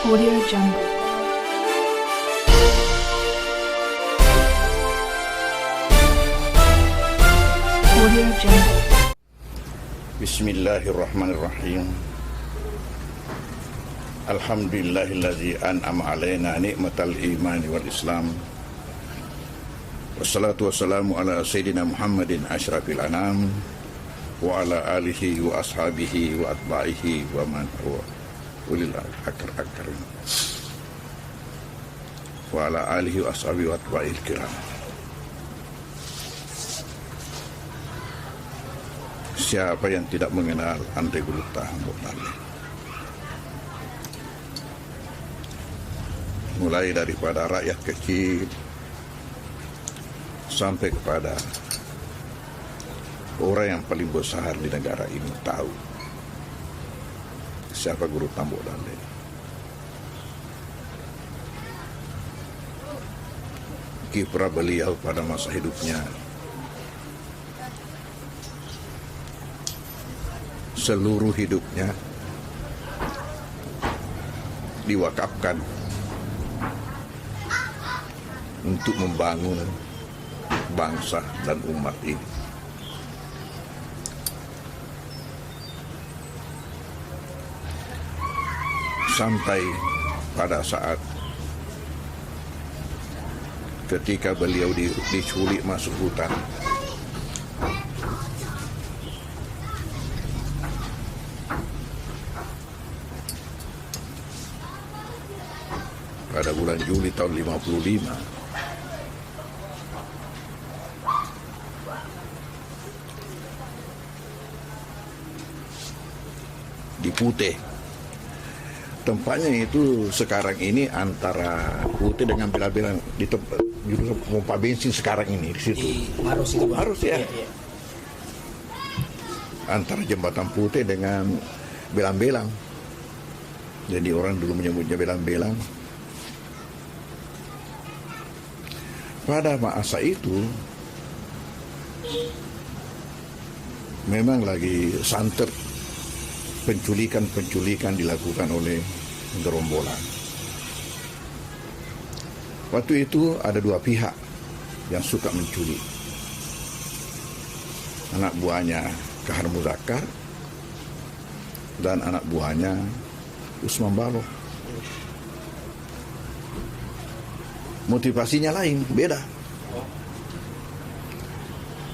Audio Jungle. Audio Jungle. Bismillahirrahmanirrahim. Alhamdulillahillazi an'ama alaina ni'matal imani wal islam. Wassalatu wassalamu ala sayyidina Muhammadin asyrafil anam wa ala alihi wa ashabihi wa atba'ihi wa man huwa ulil akar wa ala alihi wa ashabihi wa atba'il kiram. Siapa yang tidak mengenal Andre Guluta Mboknale? Mulai daripada rakyat kecil sampai kepada orang yang paling besar di negara ini tahu siapa Guru Tambok-Dale. Kiprah beliau pada masa hidupnya seluruh hidupnya diwakafkan untuk membangun bangsa dan umat ini. Sampai pada saat ketika beliau diculik masuk hutan, pada bulan Juli tahun 55, di Putih. Tempatnya itu sekarang ini antara Putih dengan Bela-Bela, di tempat pompa bensin sekarang ini di situ. Harus itu, Bang. Harus ya. Iya. Antara jembatan Putih dengan Belang-Belang. Jadi orang dulu menyebutnya Belang-Belang. Pada masa itu memang lagi santer penculikan dilakukan oleh gerombolan. Waktu itu ada dua pihak yang suka menculik. Anak buahnya Kahar Muzakar dan anak buahnya Usman Baloh. Motivasinya lain, beda.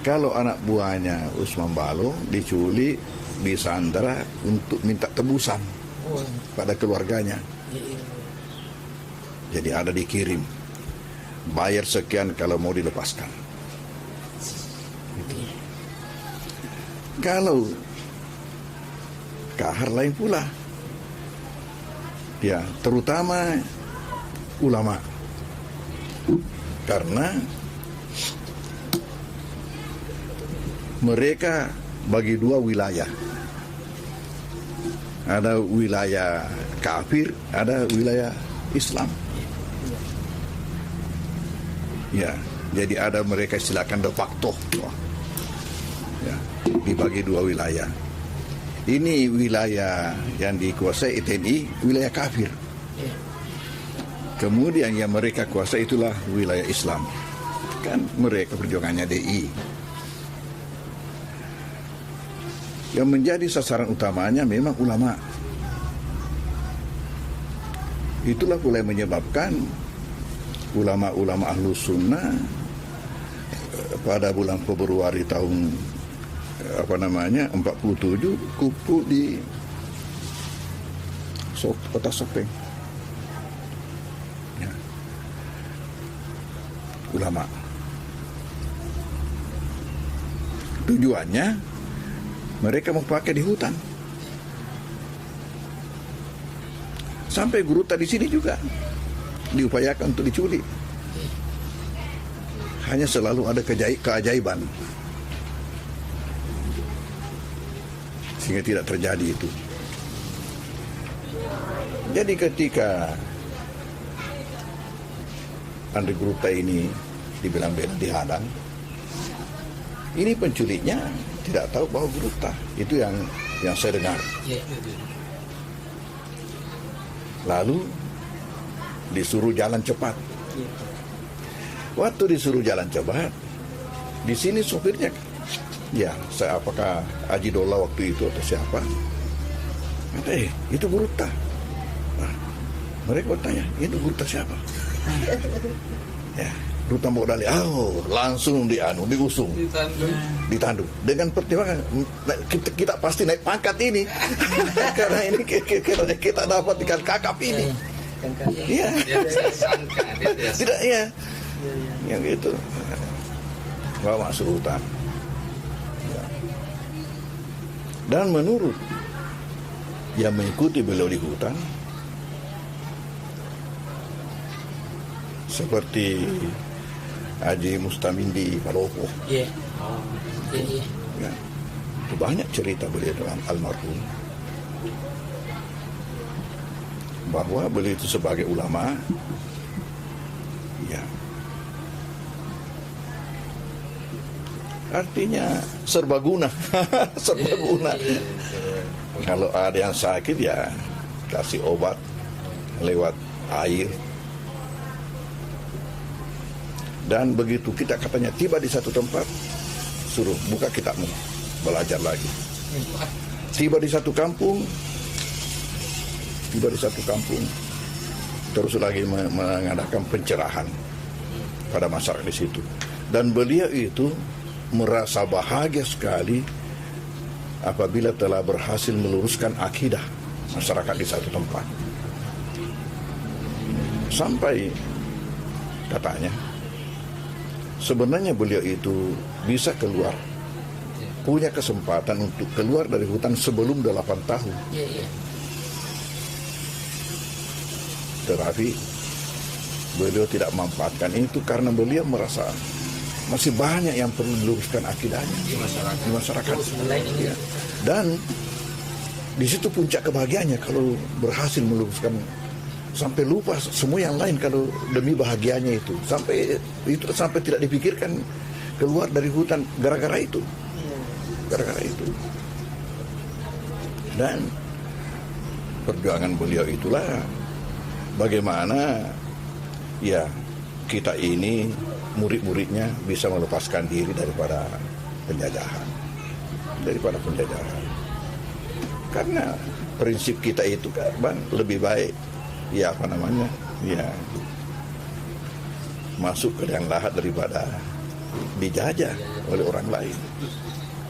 Kalau anak buahnya Usman Baloh diculik, disandra untuk minta tebusan pada keluarganya. Jadi ada dikirim, bayar sekian kalau mau dilepaskan. Kalau Kahar lain pula, ya terutama ulama, karena mereka bagi dua wilayah. Ada wilayah kafir, ada wilayah Islam. Ya, jadi ada mereka silakan de facto. Ya, dibagi dua wilayah. Ini wilayah yang dikuasai TNI, wilayah kafir. Kemudian yang mereka kuasai itulah wilayah Islam. Kan mereka perjuangannya DI. Yang menjadi sasaran utamanya memang ulama. Itulah pula yang menyebabkan ulama-ulama Ahlus Sunnah pada bulan Februari tahun 47 kumpul di kota Sopeng. Ya. Ulama. Tujuannya mereka mau pakai di hutan. Sampai guru tadi sini juga diupayakan untuk diculik. Hanya selalu ada keajaiban, sehingga tidak terjadi itu. Jadi ketika Andre Guluta ini dibilang dihadang, ini penculiknya tidak tahu bahwa Guluta. Itu yang saya dengar. Lalu disuruh jalan cepat. Waktu disuruh jalan cepat, di sini sopirnya, ya saya apakah Haji Dola waktu itu atau siapa? Itu Gurta. Nah, mereka bertanya, itu Gurta siapa? Ya, Gurta Modali. Langsung diusung, ditandu. Dengan pertimbangan kita pasti naik pangkat ini, karena ini kita dapat ikan kakap ini. Iya, tidak ya, yang itu bawa masuk hutan. Dan menurut yang mengikuti beliau di hutan, seperti Haji Mustamin di Palopo, ya, itu banyak cerita beliau dengan almarhum, bahwa beliau itu sebagai ulama, ya, artinya serbaguna, serbaguna. Kalau ada yang sakit ya kasih obat lewat air. Dan begitu kita katanya tiba di satu tempat, suruh buka kitabmu, belajar lagi. Tiba di satu kampung, terus lagi mengadakan pencerahan pada masyarakat di situ. Dan beliau itu merasa bahagia sekali apabila telah berhasil meluruskan akidah masyarakat di satu tempat. Sampai katanya, sebenarnya beliau itu bisa keluar, punya kesempatan untuk keluar dari hutan sebelum 8 tahun. Tetapi beliau tidak memanfaatkan itu karena beliau merasa masih banyak yang perlu diluruskan akidahnya di masyarakat. Ya. Dan di situ puncak kebahagiaannya kalau berhasil meluruskan, sampai lupa semua yang lain kalau demi bahagianya itu. Sampai tidak dipikirkan keluar dari hutan gara-gara itu. Dan perjuangan beliau itulah bagaimana ya kita ini murid-muridnya bisa melepaskan diri daripada penjajahan. Karena prinsip kita itu kan Bang, lebih baik ya masuk ke liang lahat daripada dijajah oleh orang lain.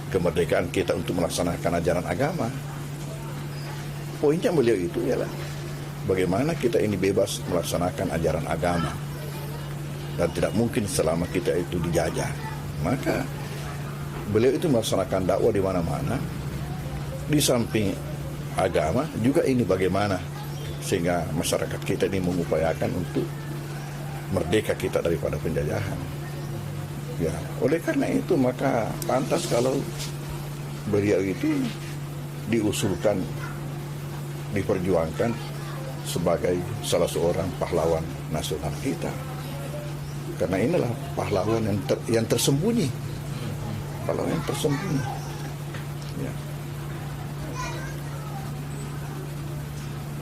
Kemerdekaan kita untuk melaksanakan ajaran agama, poinnya beliau itu ialah bagaimana kita ini bebas melaksanakan ajaran agama. Dan tidak mungkin selama kita itu dijajah. Maka beliau itu melaksanakan dakwah di mana-mana. Di samping agama juga ini bagaimana sehingga masyarakat kita ini mengupayakan untuk merdeka kita daripada penjajahan. Ya, oleh karena itu maka pantas kalau beliau itu diusulkan, diperjuangkan sebagai salah seorang pahlawan nasional kita. Karena inilah pahlawan yang tersembunyi, pahlawan yang tersembunyi. Ya.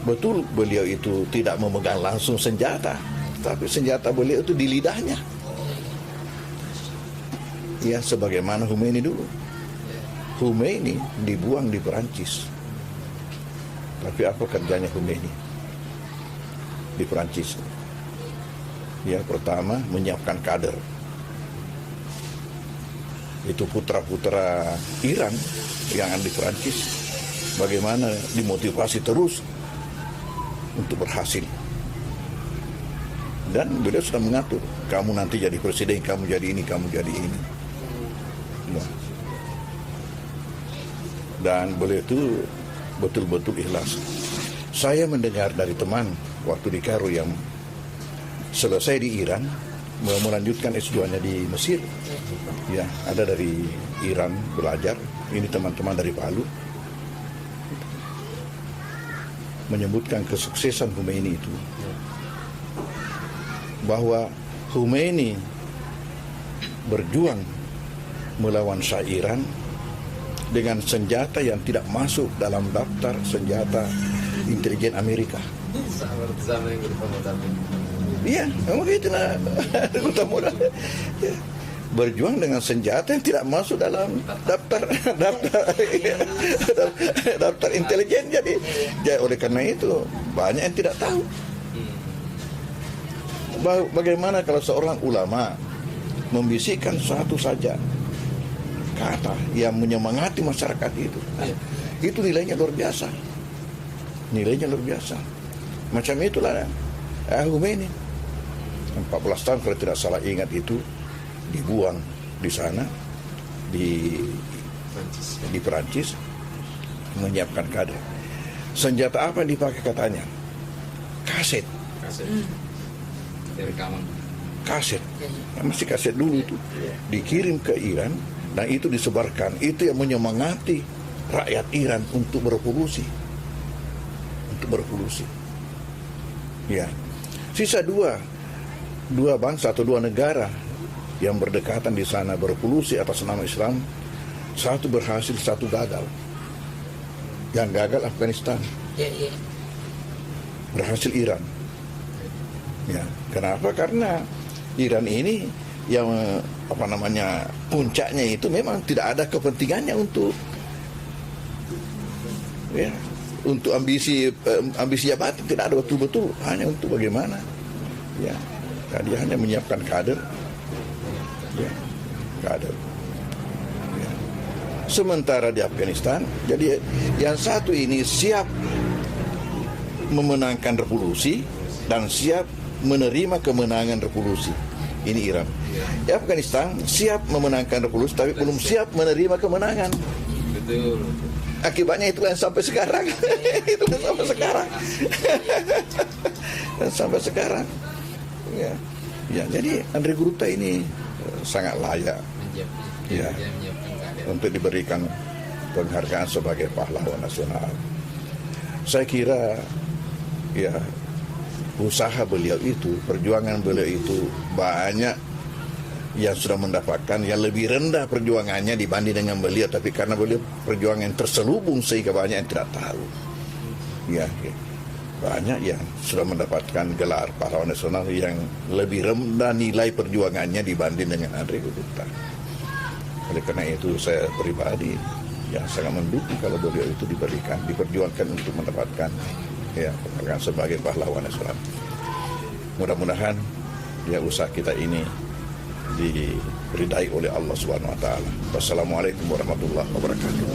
Betul beliau itu tidak memegang langsung senjata, tapi senjata beliau itu di lidahnya. Ya, sebagaimana Khomeini dulu. Khomeini dibuang di Perancis. Tapi apa kerjanya Khomeini di Perancis? Ya, pertama menyiapkan kader. Itu putra-putra Iran yang ada di Perancis, bagaimana dimotivasi terus untuk berhasil. Dan beliau sudah mengatur, kamu nanti jadi presiden, kamu jadi ini, kamu jadi ini. Ya. Dan beliau itu betul-betul ikhlas. Saya mendengar dari teman waktu di Kairo yang selesai di Iran, mau melanjutkan S2-nya di Mesir. Ya, ada dari Iran belajar. Ini teman-teman dari Palu menyebutkan kesuksesan Khomeini itu, bahwa Khomeini berjuang melawan Shah Iran dengan senjata yang tidak masuk dalam daftar senjata intelijen Amerika. Sama yang bertemu. Iya, memang gitu lah. Ya. Berjuang dengan senjata yang tidak masuk dalam daftar intelijen. Jadi oleh karena itu banyak yang tidak tahu. Bagaimana kalau seorang ulama membisikkan satu saja kata yang menyemangati masyarakat itu nilainya luar biasa. Macam itulah Khomeini 14 tahun kalau tidak salah ingat itu dibuang di sana di Perancis menyiapkan kader. Senjata apa yang dipakai katanya? Kaset. Kaset. Masih kaset dulu itu dikirim ke Iran dan itu disebarkan. Itu yang menyemangati rakyat Iran untuk berevolusi. Ya. Sisa dua bangsa atau dua negara yang berdekatan di sana berevolusi atas nama Islam. Satu berhasil, satu gagal. Yang gagal Afghanistan. Berhasil Iran. Ya, kenapa? Karena Iran ini yang puncaknya itu memang tidak ada kepentingannya untuk ambisi jabatan, tidak ada betul-betul, hanya untuk bagaimana ya, dia hanya menyiapkan kader. Ya. Sementara di Afghanistan, jadi yang satu ini siap memenangkan revolusi dan siap menerima kemenangan revolusi. Ini Iran. Di Afghanistan siap memenangkan revolusi tapi belum siap menerima kemenangan. Betul. Akibatnya itulah yang sampai sekarang. Sampai sekarang. Ya, jadi Andrei Gruta ini sangat layak untuk diberikan penghargaan sebagai pahlawan nasional. Saya kira ya usaha beliau itu, perjuangan beliau itu banyak yang sudah mendapatkan yang lebih rendah perjuangannya dibanding dengan beliau, tapi karena beliau perjuangan yang terselubung sehingga banyak yang tidak tahu. Ya, banyak yang sudah mendapatkan gelar pahlawan nasional yang lebih rendah nilai perjuangannya dibanding dengan Andrei Gruta. Oleh karena itu saya pribadi yang sangat mendukung kalau beliau itu diperjuangkan untuk mendapatkan penghargaan sebagai pahlawan nasional. Mudah-mudahan usaha kita ini diridai oleh Allah Subhanahu wa taala. Wassalamualaikum warahmatullahi wabarakatuh.